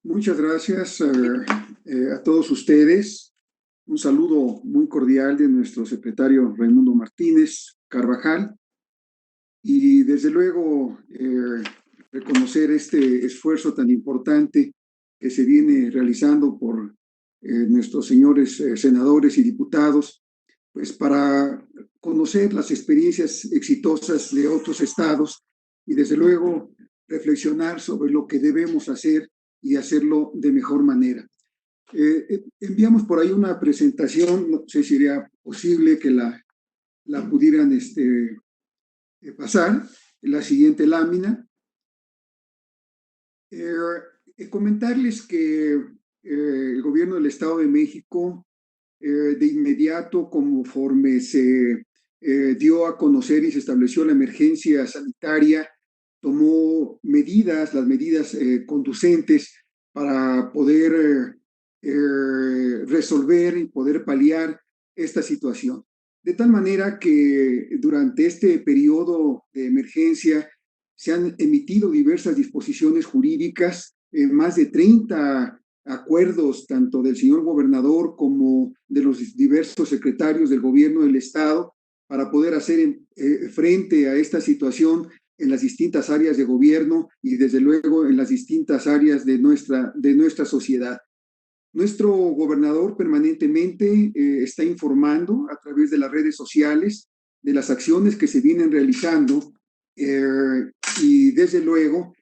Muchas gracias a todos ustedes. Un saludo muy cordial de nuestro secretario Raimundo Martínez Carvajal y desde luego reconocer este esfuerzo tan importante que se viene realizando por nuestros señores senadores y diputados, pues para conocer las experiencias exitosas de otros estados y desde luego reflexionar sobre lo que debemos hacer y hacerlo de mejor manera. Enviamos por ahí una presentación, no sé si sería posible que la pudieran pasar, en la siguiente lámina. Comentarles que el gobierno del Estado de México, de inmediato, conforme se dio a conocer y se estableció la emergencia sanitaria, tomó medidas, las medidas conducentes para poder resolver y poder paliar esta situación. De tal manera que durante este periodo de emergencia se han emitido diversas disposiciones jurídicas, más de 30 acuerdos, tanto del señor gobernador como de los diversos secretarios del gobierno del Estado, para poder hacer frente a esta situación en las distintas áreas de gobierno y desde luego en las distintas áreas de nuestra sociedad. Nuestro gobernador permanentemente está informando a través de las redes sociales de las acciones que se vienen realizando y desde luego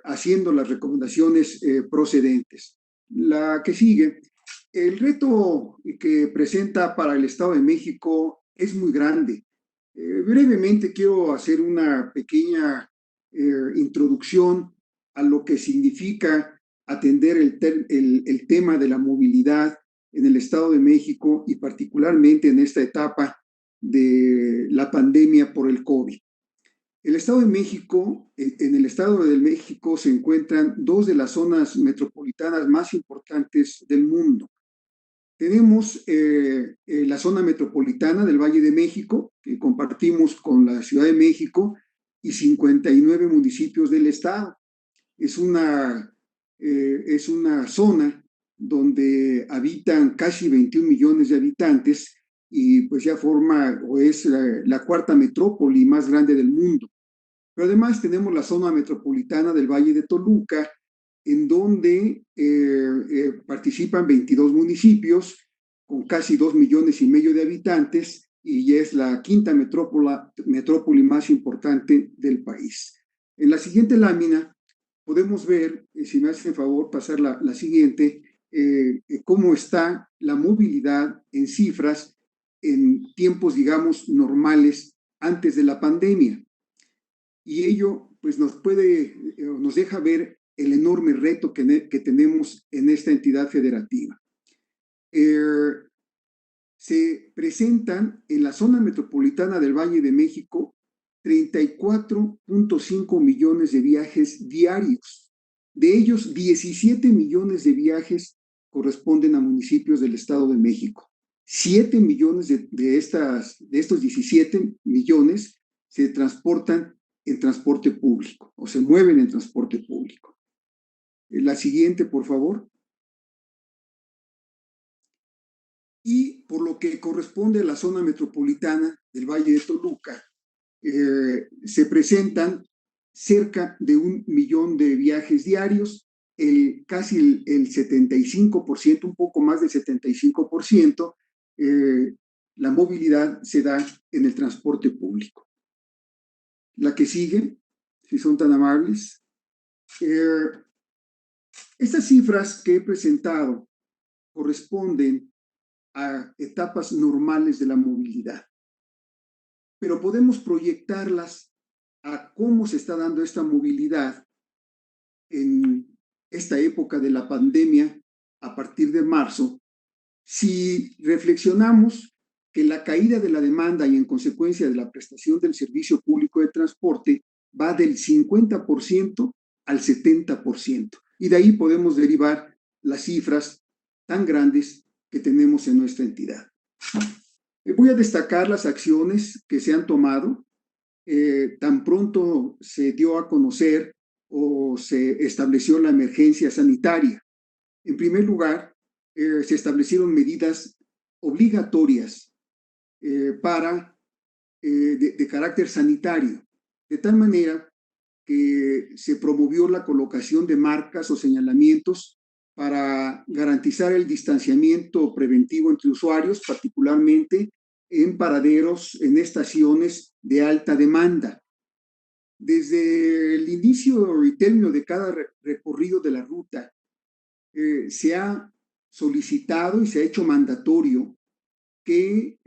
haciendo las recomendaciones procedentes. La que sigue, el reto que presenta para el Estado de México es muy grande. Brevemente quiero hacer una pequeña introducción a lo que significa atender el tema de la movilidad en el Estado de México y particularmente en esta etapa de la pandemia por el COVID. El Estado de México, en el Estado de México se encuentran dos de las zonas metropolitanas más importantes del mundo. Tenemos la zona metropolitana del Valle de México, que compartimos con la Ciudad de México y 59 municipios del estado. Es una zona donde habitan casi 21 millones de habitantes y pues ya forma o es la cuarta metrópoli más grande del mundo. Pero además tenemos la zona metropolitana del Valle de Toluca, en donde participan 22 municipios con casi 2 millones y medio de habitantes y es la quinta metrópoli más importante del país. En la siguiente lámina podemos ver, si me hacen favor, pasar la siguiente, cómo está la movilidad en cifras en tiempos, digamos, normales antes de la pandemia. Y ello, pues, nos deja ver el enorme reto que tenemos en esta entidad federativa. Se presentan en la zona metropolitana del Valle de México 34.5 millones de viajes diarios. De ellos, 17 millones de viajes corresponden a municipios del Estado de México. 7 millones de estos 17 millones se transportan en transporte público o se mueven en transporte público. La siguiente, por favor. Y por lo que corresponde a la zona metropolitana del Valle de Toluca, se presentan cerca de 1 millón de viajes diarios, casi el 75%, un poco más del 75%, la movilidad se da en el transporte público. La que sigue, si son tan amables. Estas cifras que he presentado corresponden a etapas normales de la movilidad, pero podemos proyectarlas a cómo se está dando esta movilidad en esta época de la pandemia a partir de marzo, si reflexionamos que la caída de la demanda y en consecuencia de la prestación del servicio público de transporte va del 50% al 70%. Y de ahí podemos derivar las cifras tan grandes que tenemos en nuestra entidad. Voy a destacar las acciones que se han tomado. Tan pronto se dio a conocer o se estableció la emergencia sanitaria. En primer lugar, se establecieron medidas obligatorias de carácter sanitario, de tal manera que se promovió la colocación de marcas o señalamientos para garantizar el distanciamiento preventivo entre usuarios, particularmente en paraderos, en estaciones de alta demanda. Desde el inicio y término de cada recorrido de la ruta, se ha solicitado y se ha hecho mandatorio que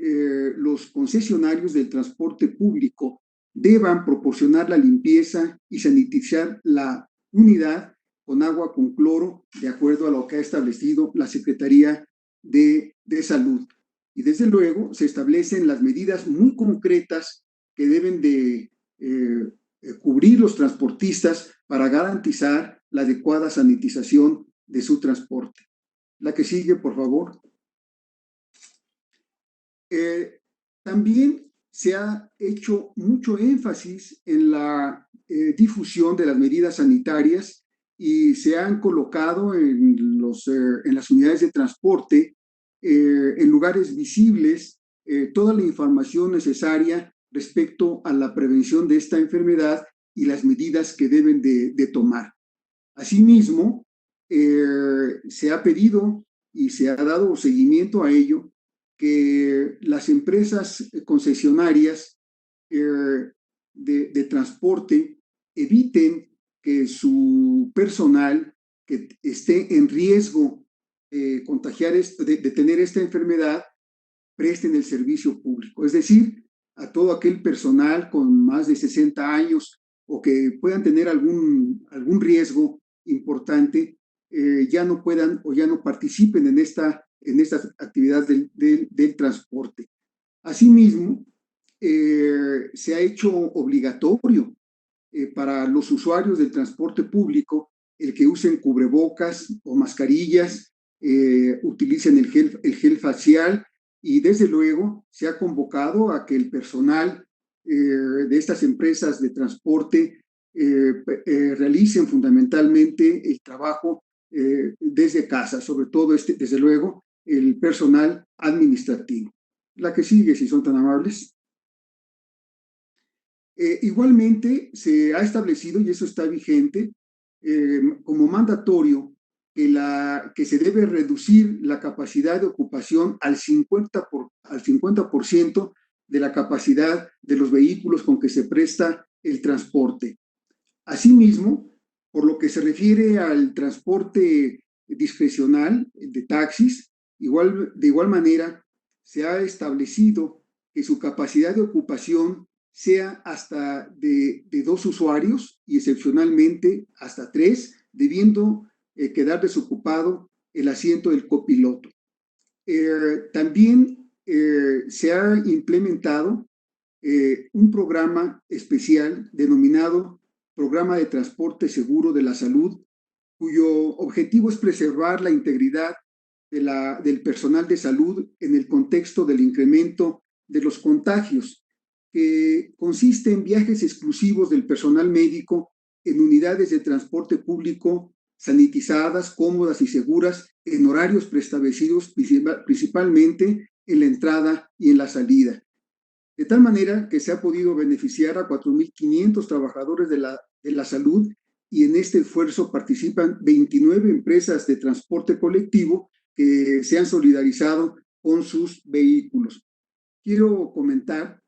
los concesionarios del transporte público deban proporcionar la limpieza y sanitizar la unidad con agua con cloro, de acuerdo a lo que ha establecido la Secretaría de Salud. Y desde luego se establecen las medidas muy concretas que deben de cubrir los transportistas para garantizar la adecuada sanitización de su transporte. La que sigue, por favor. También se ha hecho mucho énfasis en la difusión de las medidas sanitarias y se han colocado en las unidades de transporte, en lugares visibles, toda la información necesaria respecto a la prevención de esta enfermedad y las medidas que deben de tomar. Asimismo, se ha pedido y se ha dado seguimiento a ello que las empresas concesionarias de transporte eviten que su personal que esté en riesgo de tener esta enfermedad presten el servicio público. Es decir, a todo aquel personal con más de 60 años o que puedan tener algún riesgo importante, ya no puedan o ya no participen en esta actividad del transporte. Asimismo, se ha hecho obligatorio para los usuarios del transporte público el que usen cubrebocas o mascarillas, utilicen el gel facial, y desde luego se ha convocado a que el personal de estas empresas de transporte realicen fundamentalmente el trabajo desde casa, sobre todo desde luego el personal administrativo. La que sigue, si son tan amables. Igualmente se ha establecido, y eso está vigente, como mandatorio, que se debe reducir la capacidad de ocupación al 50% de la capacidad de los vehículos con que se presta el transporte. Asimismo, por lo que se refiere al transporte discrecional de taxis, de igual manera se ha establecido que su capacidad de ocupación sea hasta de 2 usuarios y excepcionalmente hasta 3, debiendo quedar desocupado el asiento del copiloto. También se ha implementado un programa especial denominado Programa de Transporte Seguro de la Salud, cuyo objetivo es preservar la integridad del personal de salud en el contexto del incremento de los contagios, que consiste en viajes exclusivos del personal médico en unidades de transporte público sanitizadas, cómodas y seguras en horarios preestablecidos, principalmente en la entrada y en la salida. De tal manera que se ha podido beneficiar a 4.500 trabajadores de la salud, y en este esfuerzo participan 29 empresas de transporte colectivo que se han solidarizado con sus vehículos. Quiero comentar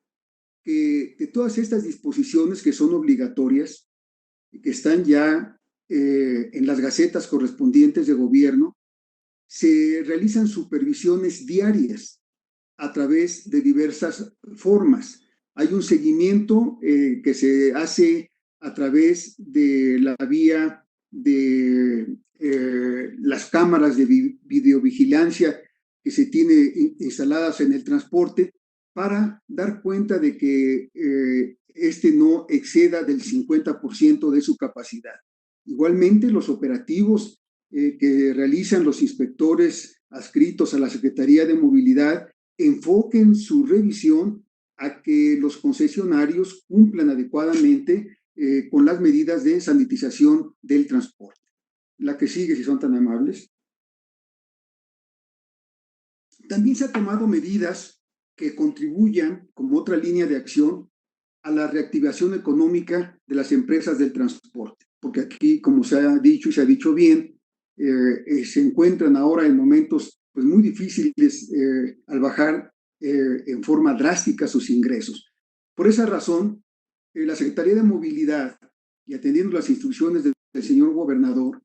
que de todas estas disposiciones que son obligatorias y que están ya en las gacetas correspondientes de gobierno, se realizan supervisiones diarias a través de diversas formas. Hay un seguimiento que se hace a través de la vía de las cámaras de videovigilancia que se tiene instaladas en el transporte para dar cuenta de que este no exceda del 50% de su capacidad. Igualmente, los operativos que realizan los inspectores adscritos a la Secretaría de Movilidad enfoquen su revisión a que los concesionarios cumplan adecuadamente con las medidas de sanitización del transporte. La que sigue, si son tan amables. También se han tomado medidas que contribuyan, como otra línea de acción, a la reactivación económica de las empresas del transporte, porque aquí, como se ha dicho y se ha dicho bien, se encuentran ahora en momentos pues, muy difíciles al bajar en forma drástica sus ingresos. Por esa razón, la Secretaría de Movilidad, y atendiendo las instrucciones del señor gobernador,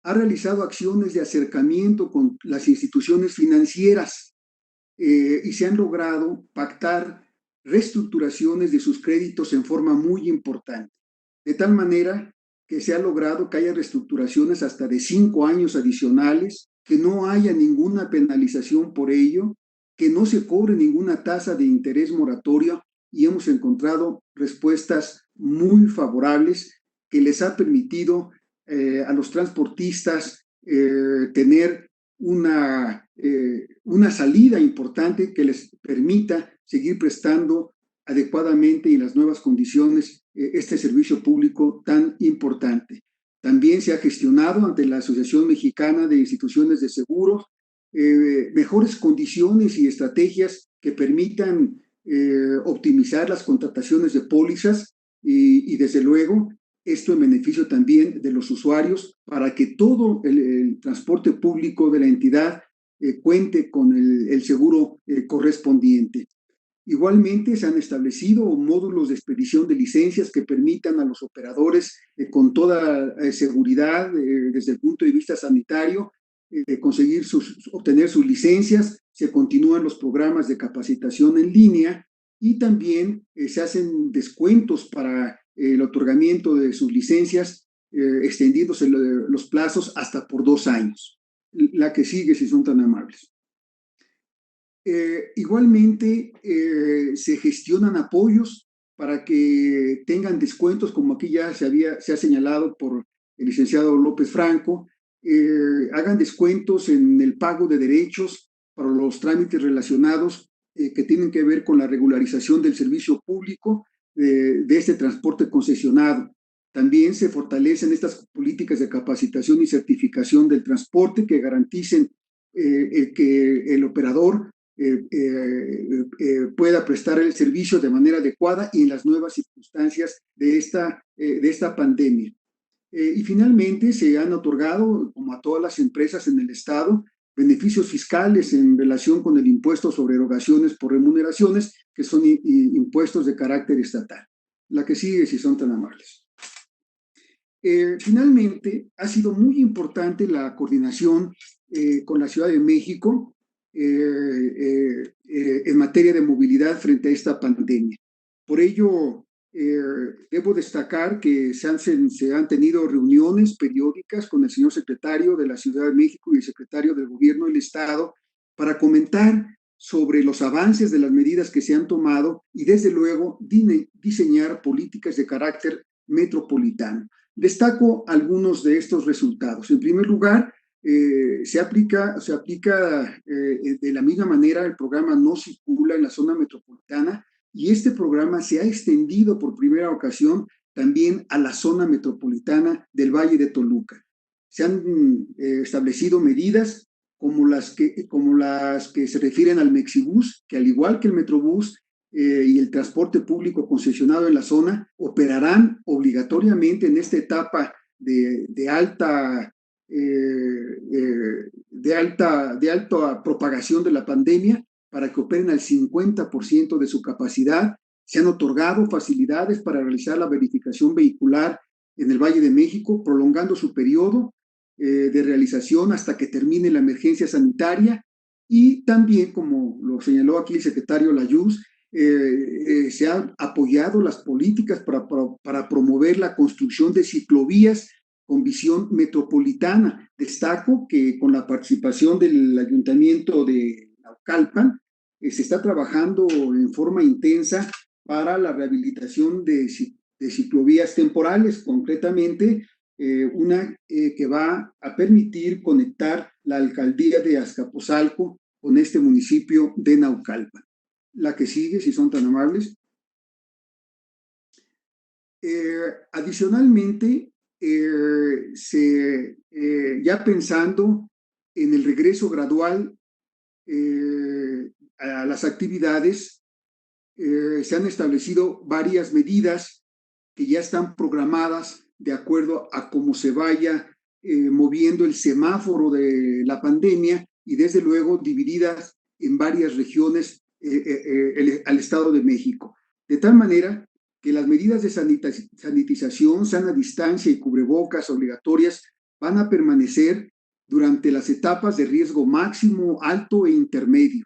ha realizado acciones de acercamiento con las instituciones financieras y se han logrado pactar reestructuraciones de sus créditos en forma muy importante, de tal manera que se ha logrado que haya reestructuraciones hasta de 5 años adicionales, que no haya ninguna penalización por ello, que no se cobre ninguna tasa de interés moratoria y hemos encontrado respuestas muy favorables que les ha permitido a los transportistas tener una salida importante que les permita seguir prestando adecuadamente y en las nuevas condiciones este servicio público tan importante. También se ha gestionado ante la Asociación Mexicana de Instituciones de Seguros mejores condiciones y estrategias que permitan optimizar las contrataciones de pólizas y desde luego esto en beneficio también de los usuarios para que todo el transporte público de la entidad cuente con el seguro correspondiente. Igualmente, se han establecido módulos de expedición de licencias que permitan a los operadores con toda seguridad desde el punto de vista sanitario conseguir obtener sus licencias. Se continúan los programas de capacitación en línea y también se hacen descuentos para el otorgamiento de sus licencias, extendiéndose los plazos hasta por 2 años. La que sigue, si son tan amables. Igualmente, se gestionan apoyos para que tengan descuentos, como aquí ya se ha señalado por el licenciado López Franco, hagan descuentos en el pago de derechos para los trámites relacionados que tienen que ver con la regularización del servicio público de este transporte concesionado. También se fortalecen estas políticas de capacitación y certificación del transporte que garanticen que el operador pueda prestar el servicio de manera adecuada y en las nuevas circunstancias de esta pandemia. Y finalmente se han otorgado, como a todas las empresas en el Estado, beneficios fiscales en relación con el impuesto sobre erogaciones por remuneraciones, que son impuestos de carácter estatal. La que sigue, si son tan amables. Finalmente, ha sido muy importante la coordinación con la Ciudad de México en materia de movilidad frente a esta pandemia. Por ello, debo destacar que se han tenido reuniones periódicas con el señor secretario de la Ciudad de México y el secretario del Gobierno del Estado para comentar sobre los avances de las medidas que se han tomado y, desde luego, diseñar políticas de carácter metropolitano. Destaco algunos de estos resultados. En primer lugar, se aplica de la misma manera el programa No Circula en la zona metropolitana y este programa se ha extendido por primera ocasión también a la zona metropolitana del Valle de Toluca. Se han establecido medidas como las que se refieren al Mexibús, que al igual que el Metrobús y el transporte público concesionado en la zona, operarán obligatoriamente en esta etapa de alta propagación de la pandemia para que operen al 50% de su capacidad. Se han otorgado facilidades para realizar la verificación vehicular en el Valle de México, prolongando su periodo de realización hasta que termine la emergencia sanitaria. Y también, como lo señaló aquí el secretario Layuz, se han apoyado las políticas para promover la construcción de ciclovías con visión metropolitana. Destaco que con la participación del Ayuntamiento de Naucalpan se está trabajando en forma intensa para la rehabilitación de ciclovías temporales, concretamente una que va a permitir conectar la alcaldía de Azcapotzalco con este municipio de Naucalpan. La que sigue, si son tan amables. Adicionalmente, ya pensando en el regreso gradual a las actividades, se han establecido varias medidas que ya están programadas de acuerdo a cómo se vaya moviendo el semáforo de la pandemia y desde luego divididas en varias regiones al Estado de México. De tal manera que las medidas de sanitización, sana distancia y cubrebocas obligatorias van a permanecer durante las etapas de riesgo máximo, alto e intermedio,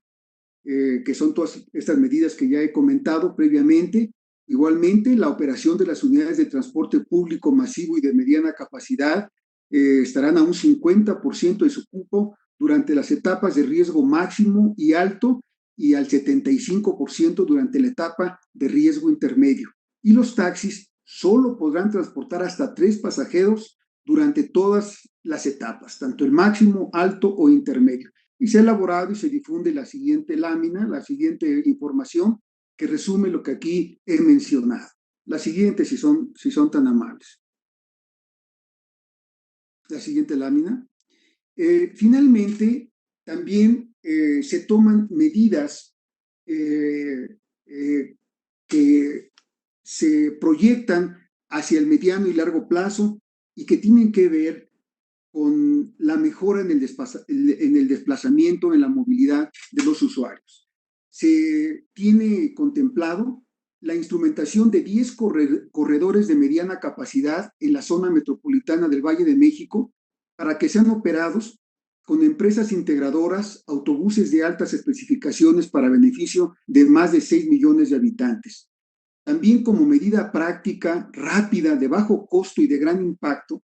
que son todas estas medidas que ya he comentado previamente. Igualmente, la operación de las unidades de transporte público masivo y de mediana capacidad estarán a un 50% de su cupo durante las etapas de riesgo máximo y alto y al 75% durante la etapa de riesgo intermedio. Y los taxis solo podrán transportar hasta 3 pasajeros durante todas las etapas, tanto el máximo, alto o intermedio. Y se ha elaborado y se difunde la siguiente lámina, la siguiente información que resume lo que aquí he mencionado. La siguiente, si son tan amables. La siguiente lámina. Finalmente, también se toman medidas que se proyectan hacia el mediano y largo plazo y que tienen que ver con la mejora en el desplazamiento, en la movilidad de los usuarios. Se tiene contemplado la instrumentación de 10 corredores de mediana capacidad en la zona metropolitana del Valle de México para que sean operados con empresas integradoras, autobuses de altas especificaciones para beneficio de más de 6 millones de habitantes. También como medida práctica, rápida, de bajo costo y de gran impacto,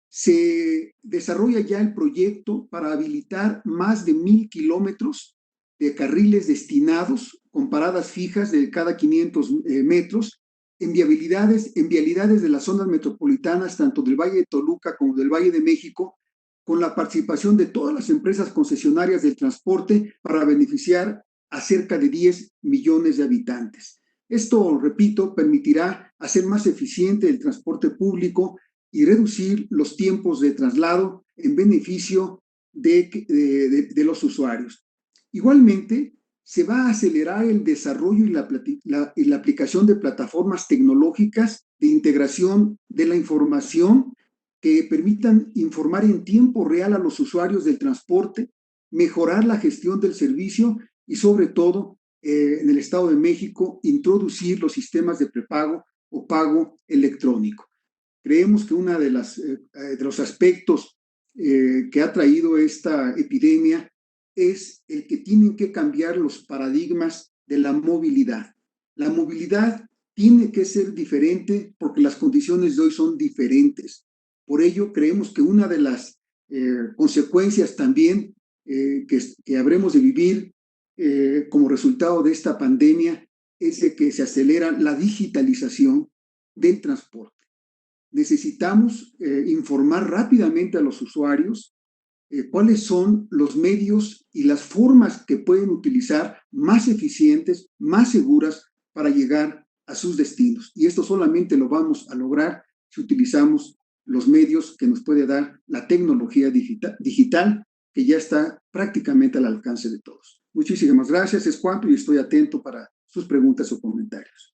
se desarrolla ya el proyecto para habilitar más de 1,000 kilómetros de carriles destinados con paradas fijas de cada 500 metros en vialidades de las zonas metropolitanas, tanto del Valle de Toluca como del Valle de México, con la participación de todas las empresas concesionarias del transporte para beneficiar a cerca de 10 millones de habitantes. Esto, repito, permitirá hacer más eficiente el transporte público y reducir los tiempos de traslado en beneficio de los usuarios. Igualmente, se va a acelerar el desarrollo y la aplicación de plataformas tecnológicas de integración de la información que permitan informar en tiempo real a los usuarios del transporte, mejorar la gestión del servicio y, sobre todo, en el Estado de México, introducir los sistemas de prepago o pago electrónico. Creemos que uno de los aspectos que ha traído esta epidemia es el que tienen que cambiar los paradigmas de la movilidad. La movilidad tiene que ser diferente porque las condiciones de hoy son diferentes. Por ello, creemos que una de las consecuencias también que habremos de vivir como resultado de esta pandemia es de que se acelera la digitalización del transporte. Necesitamos informar rápidamente a los usuarios cuáles son los medios y las formas que pueden utilizar más eficientes, más seguras para llegar a sus destinos. Y esto solamente lo vamos a lograr si utilizamos los medios que nos puede dar la tecnología digital que ya está prácticamente al alcance de todos. Muchísimas gracias, es cuanto, y estoy atento para sus preguntas o comentarios.